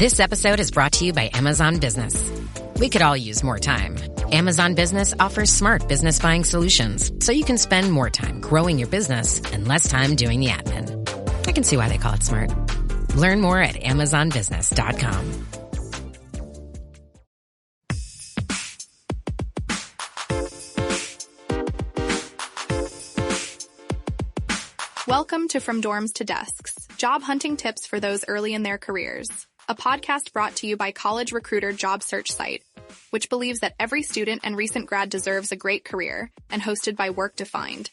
This episode is brought to you by Amazon Business. We could all use more time. Amazon Business offers smart business buying solutions, so you can spend more time growing your business and less time doing the admin. I can see why they call it smart. Learn more at amazonbusiness.com. Welcome to From Dorms to Desks, job hunting tips for those early in their careers. A podcast brought to you by College Recruiter job search site, which believes that every student and recent grad deserves a great career, and hosted by Work Defined.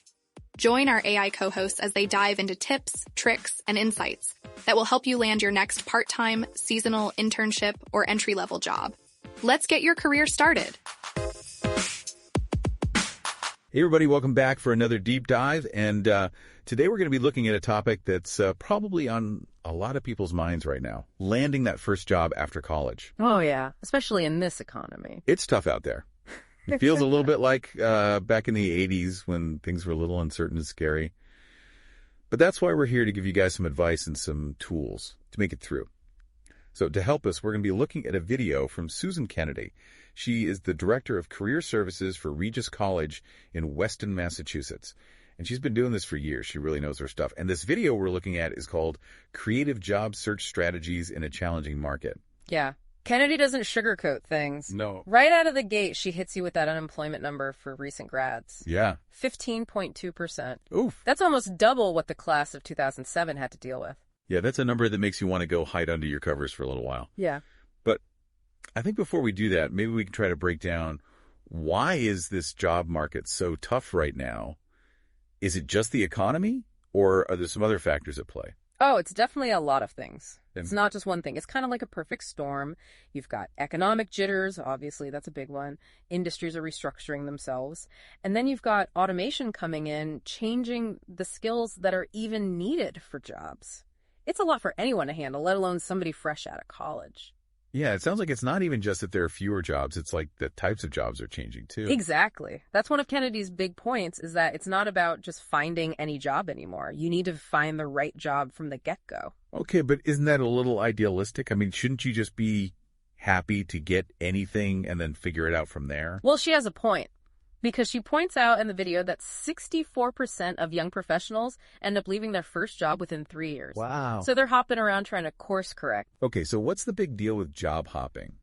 Join our AI co-hosts as they dive into tips, tricks, and insights that will help you land your next part-time, seasonal, internship, or entry-level job. Let's get your career started. Hey everybody, welcome back for another deep dive, and today we're going to be looking at a topic that's probably on a lot of people's minds right now, landing that first job after college. Oh yeah, especially in this economy. It's tough out there. It feels a little bit like back in the 80s when things were a little uncertain and scary. But that's why we're here, to give you guys some advice and some tools to make it through. So to help us, we're going to be looking at a video from Susan Kennedy. She is the Director of Career Services for Regis College in Weston, Massachusetts. And she's been doing this for years. She really knows her stuff. And this video we're looking at is called Creative Job Search Strategies in a Challenging Market. Yeah. Kennedy doesn't sugarcoat things. No. Right out of the gate, she hits you with that unemployment number for recent grads. Yeah. 15.2%. Oof. That's almost double what the class of 2007 had to deal with. Yeah, that's a number that makes you want to go hide under your covers for a little while. Yeah. But I think before we do that, maybe we can try to break down, why is this job market so tough right now? Is it just the economy, or are there some other factors at play? Oh, it's definitely a lot of things. It's not just one thing. It's kind of like a perfect storm. You've got economic jitters, obviously, that's a big one. Industries are restructuring themselves. And then you've got automation coming in, changing the skills that are even needed for jobs. It's a lot for anyone to handle, let alone somebody fresh out of college. Yeah, it sounds like it's not even just that there are fewer jobs. It's like the types of jobs are changing, too. Exactly. That's one of Kennedy's big points, is that it's not about just finding any job anymore. You need to find the right job from the get-go. Okay, but isn't that a little idealistic? I mean, shouldn't you just be happy to get anything and then figure it out from there? Well, she has a point, because she points out in the video that 64% of young professionals end up leaving their first job within 3 years. Wow. So they're hopping around trying to course correct. Okay, so what's the big deal with job hopping?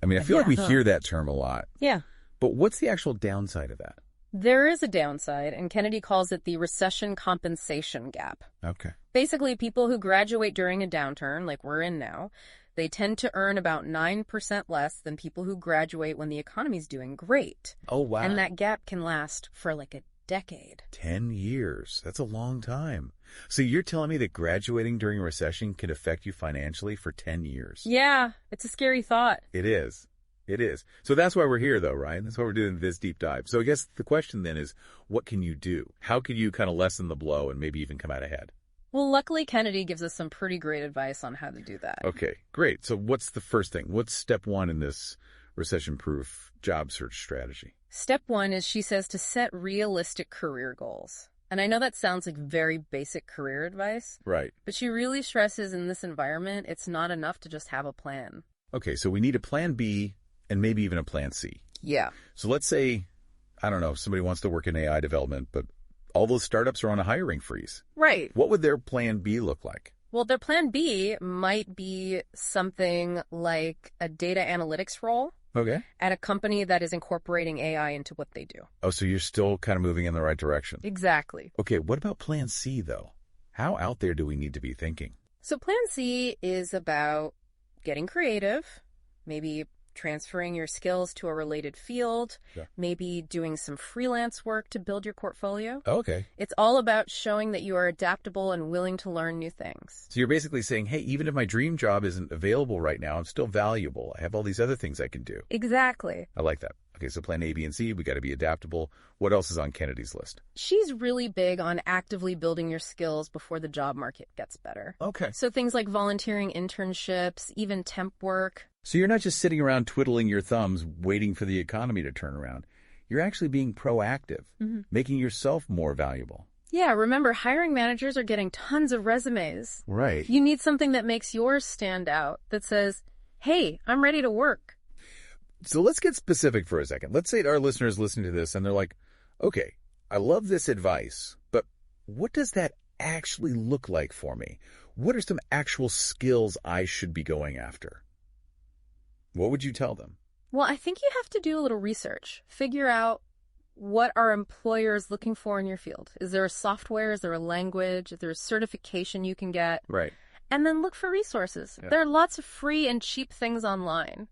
I mean, I feel like we hear that term a lot. Yeah. But what's the actual downside of that? There is a downside, and Kennedy calls it the recession compensation gap. Okay. Basically, people who graduate during a downturn, like we're in now, they tend to earn about 9% less than people who graduate when the economy's doing great. Oh, wow. And that gap can last for like a decade. 10 years. That's a long time. So you're telling me that graduating during a recession can affect you financially for 10 years? Yeah, it's a scary thought. It is. It is. So that's why we're here, though, right? That's why we're doing this deep dive. So I guess the question then is, what can you do? How can you kind of lessen the blow and maybe even come out ahead? Well, luckily, Kennedy gives us some pretty great advice on how to do that. Okay, great. So what's the first thing? What's step one in this recession-proof job search strategy? Step one is, she says, to set realistic career goals. And I know that sounds like very basic career advice. Right. But she really stresses in this environment, it's not enough to just have a plan. Okay, so we need a plan B and maybe even a plan C. Yeah. So let's say, I don't know, somebody wants to work in AI development, but all those startups are on a hiring freeze. Right. What would their plan B look like? Well, their plan B might be something like a data analytics role. Okay. At a company that is incorporating AI into what they do. Oh, so you're still kind of moving in the right direction. Exactly. Okay, what about plan C, though? How out there do we need to be thinking? So plan C is about getting creative, maybe transferring your skills to a related field, maybe doing some freelance work to build your portfolio. Okay. It's all about showing that you are adaptable and willing to learn new things. So you're basically saying, hey, even if my dream job isn't available right now, I'm still valuable. I have all these other things I can do. Exactly. I like that. Okay, so plan A, B, and C, we got to be adaptable. What else is on Kennedy's list? She's really big on actively building your skills before the job market gets better. Okay. So things like volunteering internships, even temp work. So you're not just sitting around twiddling your thumbs waiting for the economy to turn around. You're actually being proactive, making yourself more valuable. Yeah, remember, hiring managers are getting tons of resumes. Right. You need something that makes yours stand out, that says, hey, I'm ready to work. So let's get specific for a second. Let's say our listeners listen to this and they're like, okay, I love this advice, but what does that actually look like for me? What are some actual skills I should be going after? What would you tell them? Well, I think you have to do a little research. Figure out what are employers looking for in your field. Is there a software? Is there a language? Is there a certification you can get? Right. And then look for resources. Yeah. There are lots of free and cheap things online.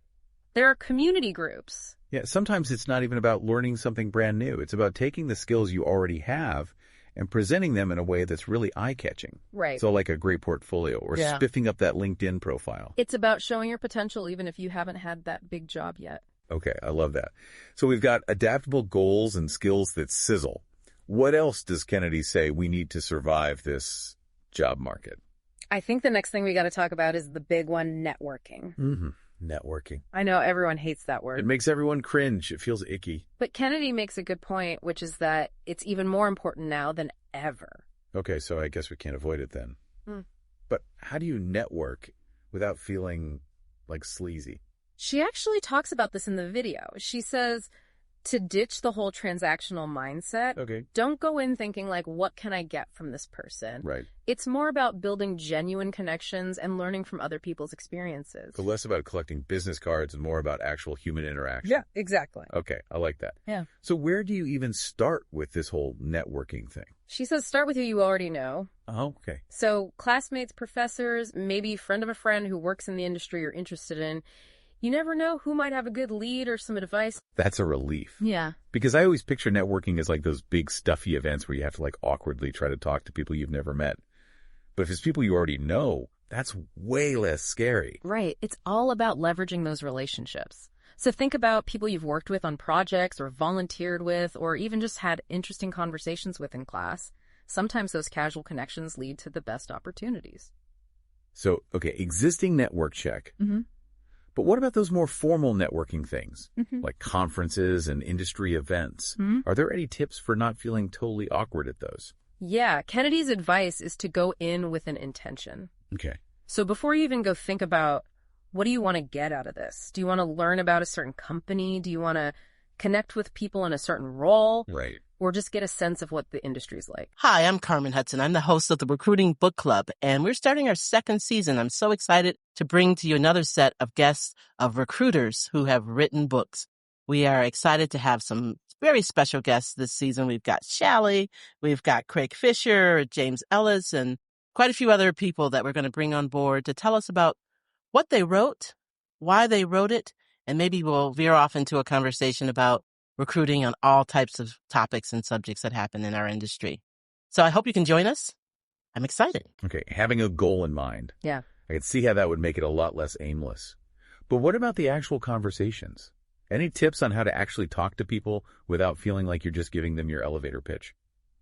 There are community groups. Yeah, sometimes it's not even about learning something brand new. It's about taking the skills you already have and presenting them in a way that's really eye-catching. Right. So like a great portfolio or spiffing up that LinkedIn profile. It's about showing your potential even if you haven't had that big job yet. Okay, I love that. So we've got adaptable goals and skills that sizzle. What else does Kennedy say we need to survive this job market? I think the next thing we got to talk about is the big one, networking. Mm-hmm. Networking. I know everyone hates that word. It makes everyone cringe. It feels icky. But Kennedy makes a good point, which is that it's even more important now than ever. Okay, so I guess we can't avoid it then. Mm. But how do you network without feeling like sleazy? She actually talks about this in the video. She says to ditch the whole transactional mindset. Okay. Don't go in thinking like, what can I get from this person? Right. It's more about building genuine connections and learning from other people's experiences. So less about collecting business cards and more about actual human interaction. Yeah, exactly. Okay, I like that. Yeah. So where do you even start with this whole networking thing? She says start with who you already know. Oh, okay. So classmates, professors, maybe friend of a friend who works in the industry you're interested in. You never know who might have a good lead or some advice. That's a relief. Yeah. Because I always picture networking as like those big stuffy events where you have to like awkwardly try to talk to people you've never met. But if it's people you already know, that's way less scary. Right. It's all about leveraging those relationships. So think about people you've worked with on projects or volunteered with or even just had interesting conversations with in class. Sometimes those casual connections lead to the best opportunities. So, okay, existing network check. Mm-hmm. But what about those more formal networking things, Mm-hmm. like conferences and industry events? Mm-hmm. Are there any tips for not feeling totally awkward at those? Yeah, Kennedy's advice is to go in with an intention. Okay. So before you even go think about, what do you want to get out of this? Do you want to learn about a certain company? Do you want to connect with people in a certain role? Right. Or just get a sense of what the industry's like? Hi, I'm Carmen Hudson. I'm the host of the Recruiting Book Club, and we're starting our second season. I'm so excited to bring to you another set of guests of recruiters who have written books. We are excited to have some very special guests this season. We've got Shally, we've got Craig Fisher, James Ellis, and quite a few other people that we're going to bring on board to tell us about what they wrote, why they wrote it, and maybe we'll veer off into a conversation about recruiting on all types of topics and subjects that happen in our industry. So I hope you can join us. I'm excited. Okay, having a goal in mind. Yeah. I can see how that would make it a lot less aimless. But what about the actual conversations? Any tips on how to actually talk to people without feeling like you're just giving them your elevator pitch?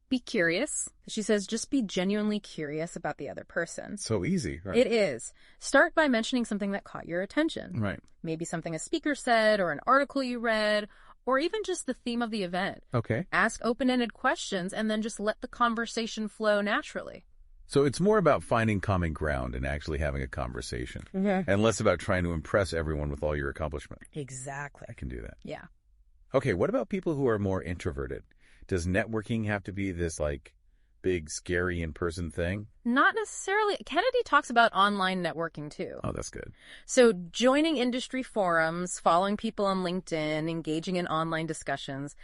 Be curious. She says just be genuinely curious about the other person. So easy, right? It is. Start by mentioning something that caught your attention. Right. Maybe something a speaker said or an article you read, or even just the theme of the event. Okay. Ask open-ended questions and then just let the conversation flow naturally. So it's more about finding common ground and actually having a conversation, and less about trying to impress everyone with all your accomplishment. Exactly. I can do that. Yeah. Okay, what about people who are more introverted? Does networking have to be this, like, big, scary in-person thing? Not necessarily. Kennedy talks about online networking, too. Oh, that's good. So joining industry forums, following people on LinkedIn, engaging in online discussions.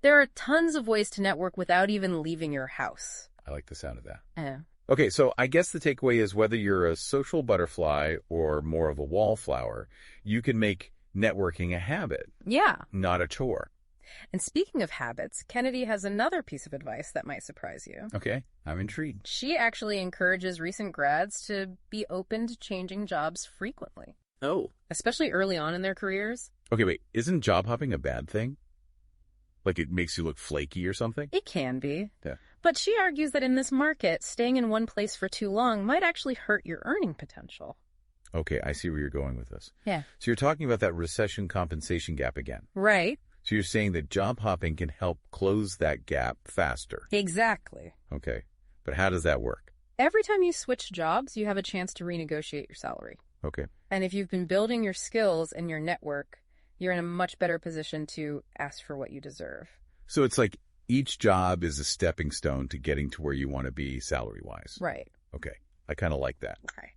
There are tons of ways to network without even leaving your house. I like the sound of that. Yeah. Okay, so I guess the takeaway is whether you're a social butterfly or more of a wallflower, you can make networking a habit, Yeah. not a chore. And speaking of habits, Kennedy has another piece of advice that might surprise you. Okay, I'm intrigued. She actually encourages recent grads to be open to changing jobs frequently, Oh. especially early on in their careers. Okay, wait, isn't job hopping a bad thing? Like it makes you look flaky or something? It can be. Yeah. But she argues that in this market, staying in one place for too long might actually hurt your earning potential. Okay, I see where you're going with this. Yeah. So you're talking about that recession compensation gap again. Right. So you're saying that job hopping can help close that gap faster. Exactly. Okay. But how does that work? Every time you switch jobs, you have a chance to renegotiate your salary. Okay. And if you've been building your skills and your network, you're in a much better position to ask for what you deserve. So it's like each job is a stepping stone to getting to where you want to be salary-wise. Right. Okay. I kind of like that. Okay.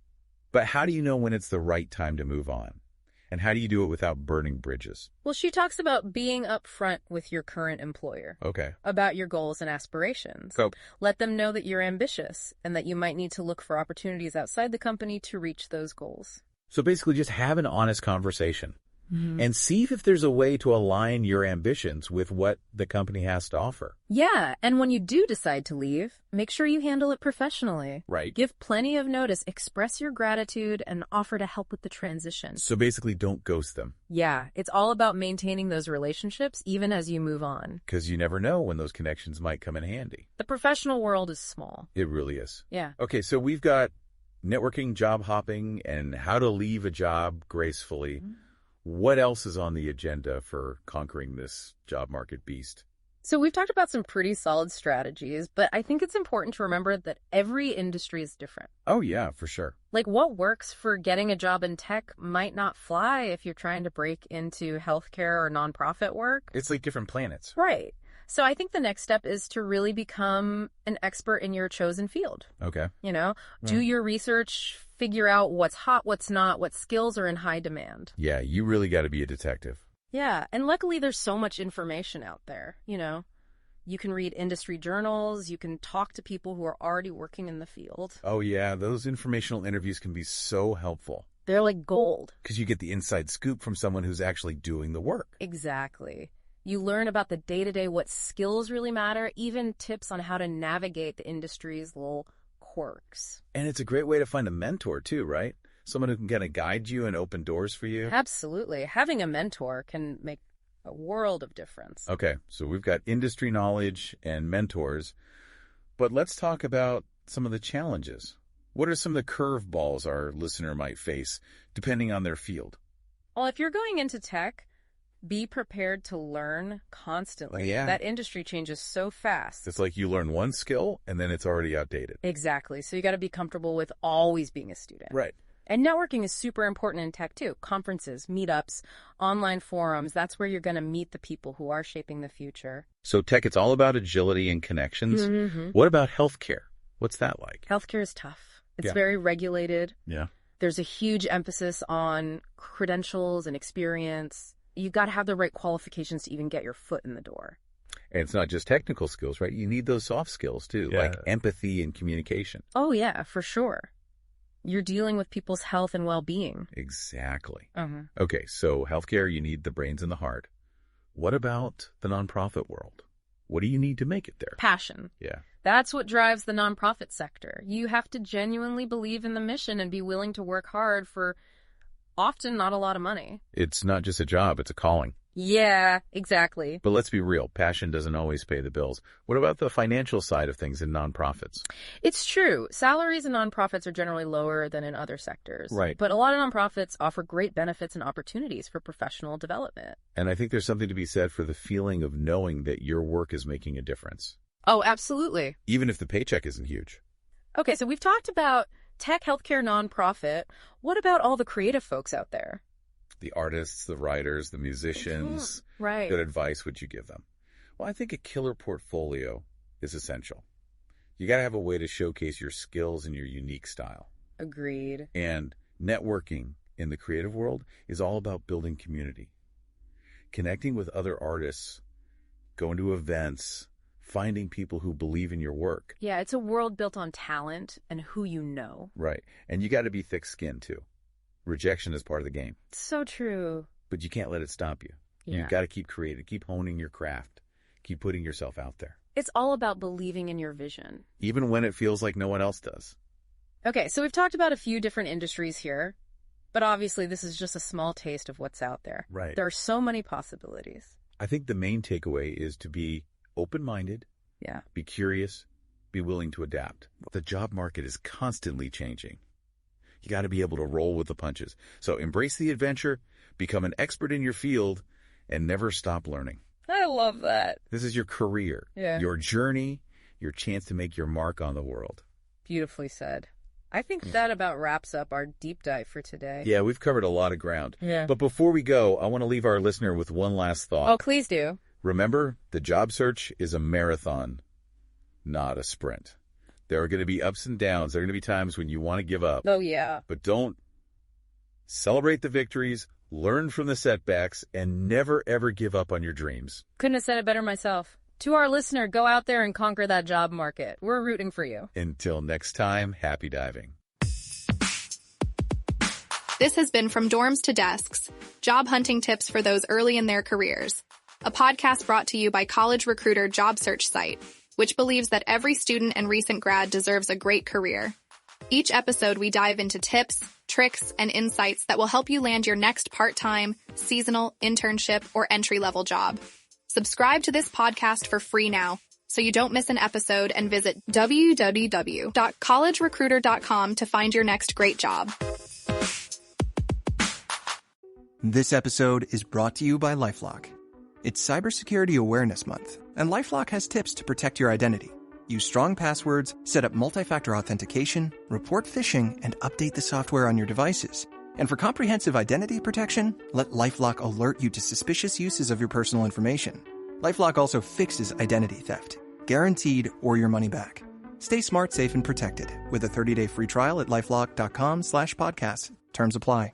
But how do you know when it's the right time to move on? And how do you do it without burning bridges? Well, she talks about being upfront with your current employer. Okay. About your goals and aspirations. So, let them know that you're ambitious and that you might need to look for opportunities outside the company to reach those goals. So basically just have an honest conversation and see if there's a way to align your ambitions with what the company has to offer. Yeah, and when you do decide to leave, make sure you handle it professionally. Right. Give plenty of notice, express your gratitude, and offer to help with the transition. So basically don't ghost them. Yeah, it's all about maintaining those relationships even as you move on. Because you never know when those connections might come in handy. The professional world is small. It really is. Yeah. Okay, so we've got networking, job hopping, and how to leave a job gracefully. What else is on the agenda for conquering this job market beast? So we've talked about some pretty solid strategies, but I think it's important to remember that every industry is different. Oh, yeah, for sure. Like what works for getting a job in tech might not fly if you're trying to break into healthcare or nonprofit work. It's like different planets. Right. So I think the next step is to really become an expert in your chosen field. Okay. You know, do your research, figure out what's hot, what's not, what skills are in high demand. Yeah, you really got to be a detective. Yeah, and luckily there's so much information out there, you know. You can read industry journals, you can talk to people who are already working in the field. Oh, yeah, those informational interviews can be so helpful. They're like gold. Because you get the inside scoop from someone who's actually doing the work. Exactly. You learn about the day-to-day, what skills really matter, even tips on how to navigate the industry's little quirks. And it's a great way to find a mentor, too, right? Someone who can kind of guide you and open doors for you. Absolutely. Having a mentor can make a world of difference. Okay, so we've got industry knowledge and mentors, but let's talk about some of the challenges. What are some of the curveballs our listener might face, depending on their field? Well, if you're going into tech, be prepared to learn constantly. Yeah. That industry changes so fast. It's like you learn one skill, and then it's already outdated. Exactly. So you got to be comfortable with always being a student. Right. And networking is super important in tech, too. Conferences, meetups, online forums. That's where you're going to meet the people who are shaping the future. So tech, it's all about agility and connections. Mm-hmm. What about healthcare? What's that like? Healthcare is tough. It's Yeah. very regulated. Yeah. There's a huge emphasis on credentials and experience. You got to have the right qualifications to even get your foot in the door. And it's not just technical skills, right? You need those soft skills, too, Yeah. like empathy and communication. Oh, yeah, for sure. You're dealing with people's health and well-being. Exactly. Uh-huh. Okay, so healthcare, you need the brains and the heart. What about the nonprofit world? What do you need to make it there? Passion. Yeah. That's what drives the nonprofit sector. You have to genuinely believe in the mission and be willing to work hard for often not a lot of money. It's not just a job, it's a calling. Yeah, exactly. But let's be real, passion doesn't always pay the bills. What about the financial side of things in nonprofits? It's true. Salaries in nonprofits are generally lower than in other sectors. Right. But a lot of nonprofits offer great benefits and opportunities for professional development. And I think there's something to be said for the feeling of knowing that your work is making a difference, Oh, absolutely. even if the paycheck isn't huge. Okay, so we've talked about tech, healthcare, nonprofit. What about all the creative folks out there? The artists, the writers, the musicians. Right. What advice would you give them? Well, I think a killer portfolio is essential. You got to have a way to showcase your skills and your unique style. Agreed. And networking in the creative world is all about building community. Connecting with other artists, going to events, finding people who believe in your work. Yeah, it's a world built on talent and who you know. Right. And you got to be thick-skinned, too. Rejection is part of the game. So true. But you can't let it stop you. Yeah. You've got to keep creating, keep honing your craft, keep putting yourself out there. It's all about believing in your vision. Even when it feels like no one else does. Okay, so we've talked about a few different industries here, but obviously this is just a small taste of what's out there. Right. There are so many possibilities. I think the main takeaway is to be open-minded, Yeah. be curious, be willing to adapt. The job market is constantly changing. You got to be able to roll with the punches. So embrace the adventure, become an expert in your field, and never stop learning. I love that. This is your career, your journey, your chance to make your mark on the world. Beautifully said. I think that about wraps up our deep dive for today. Yeah, we've covered a lot of ground. Yeah. But before we go, I want to leave our listener with one last thought. Oh, please do. Remember, the job search is a marathon, not a sprint. There are going to be ups and downs. There are going to be times when you want to give up. Oh, yeah. But don't. Celebrate the victories, learn from the setbacks, and never, ever give up on your dreams. Couldn't have said it better myself. To our listener, go out there and conquer that job market. We're rooting for you. Until next time, happy diving. This has been From Dorms to Desks, job hunting tips for those early in their careers. A podcast brought to you by College Recruiter job search site, which believes that every student and recent grad deserves a great career. Each episode, we dive into tips, tricks, and insights that will help you land your next part-time, seasonal, internship, or entry-level job. Subscribe to this podcast for free now, so you don't miss an episode, and visit www.collegerecruiter.com to find your next great job. This episode is brought to you by LifeLock. It's Cybersecurity Awareness Month, and LifeLock has tips to protect your identity. Use strong passwords, set up multi-factor authentication, report phishing, and update the software on your devices. And for comprehensive identity protection, let LifeLock alert you to suspicious uses of your personal information. LifeLock also fixes identity theft, guaranteed or your money back. Stay smart, safe, and protected with a 30-day free trial at LifeLock.com/podcast. Terms apply.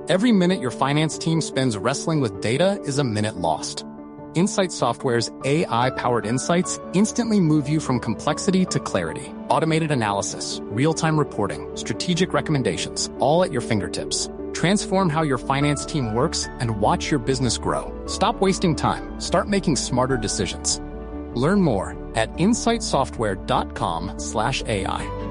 Every minute your finance team spends wrestling with data is a minute lost. Insight Software's AI-powered insights instantly move you from complexity to clarity. Automated analysis, real-time reporting, strategic recommendations, all at your fingertips. Transform how your finance team works and watch your business grow. Stop wasting time. Start making smarter decisions. Learn more at insightsoftware.com/AI.